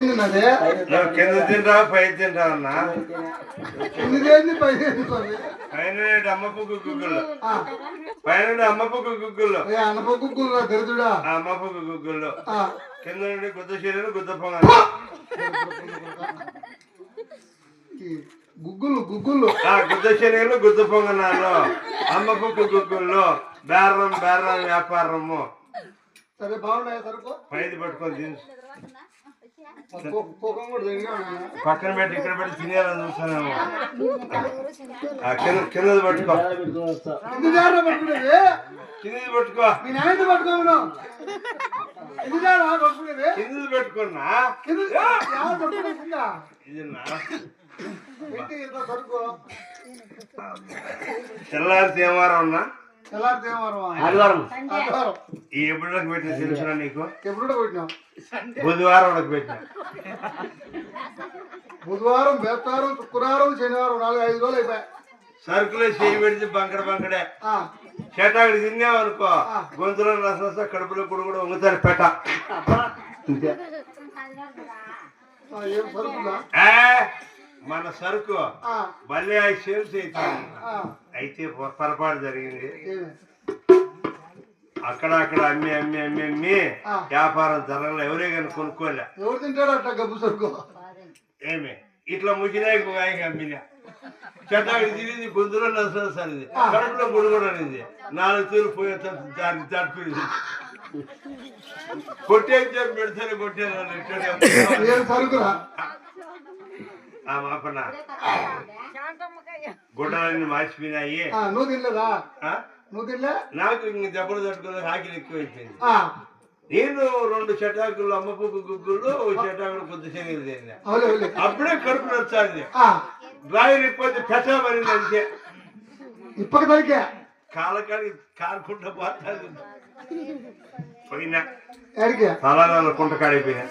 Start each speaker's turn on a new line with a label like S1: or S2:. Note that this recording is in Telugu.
S1: తిన్నదే
S2: కింద తింటా పై తింటా అన్నా పైన అమ్మపు గుగ్గుళ్ళు పైన అమ్మపు గుగ్గుళ్ళు
S1: అన్నప గుగ్గులు దరిద్రుడా
S2: అమ్మపు గుగ్గుళ్ళు కింద నుండి గుద్ద చీరలు గుద్ద పొంగ
S1: గుగ్గులు గుగ్గులు
S2: గుద్ద శనగలు గుద్ద పొంగనాలు అమ్మపు గుగ్గుళ్ళు బేరం బేరం వ్యాపారము
S1: సరే బాగున్నాయి సరుకు
S2: పైది పట్టుకొని తిని
S1: పక్కన
S2: పెట్టి ఇక్కడ పెట్టి తినేయాలని చూస్తానేమో కిందది పట్టుకో కిందది పట్టుకో కిందది పెట్టుకున్నా ఇది తెల్లారి తేమారం ఉన్నా
S1: ఆదివారం
S2: ఎప్పుడు పెట్టిన తెలుసురా నీకు
S1: ఎప్పుడు పెట్టినావు
S2: బుధవారం పెట్టినా
S1: బుధవారం బేస్తారం శుక్రవారం శనివారం 4-5 రోజులు అయిపోయాయి
S2: సరుకులే చేయి పెడితే బంకడ బంకడే చెటాకుడు తిన్నామనుకో గొంతులో రసం కడుపులో కూడా కూడా ఉంగుతారు పెట్ట మన సరుకు మళ్ళీ 5 సేల్స్ అయితే పొరపాటు జరిగింది అక్కడ అమ్మి అమ్మి అమ్మి అమ్మి వ్యాపారం జరగలే ఎవరే కానీ కొనుక్కోలే
S1: ఎవరు తింటాడు అట్లా గబ్బు సరుకు
S2: ఏమి ఇట్లా ముగ్గినా అమ్మినా చెట్టాకి తిరిగింది గొంతులో నష్టం సరిది కడుపులో గుడిగొడ అనేది 4 తూరు పోయే తడిపింది కొట్టే పెడితేనే కొట్టేది
S1: సరుకురా
S2: మాపన్న గుడ్డలన్నీ మార్చిపోయినాయి
S1: నువ్వు తినలేదా నువ్వు తినలే
S2: నాకు ఇంక దెబ్బలు తట్టుకుని ఆకిలి ఎక్కువైపోయింది నేను 2 చెటాకులు అమ్మపు గుగ్గులు చెటాకులు కొద్ది శనగలు తిన్నా అప్పుడే కడుపు నచ్చాలి డ్రాయర్ ఇప్పటి పెసామని అంతే
S1: ఇప్పటికే
S2: కాలకాడి కారుకుంటా పోతాను పోయినా
S1: తల
S2: కుంట కాడిపోయినా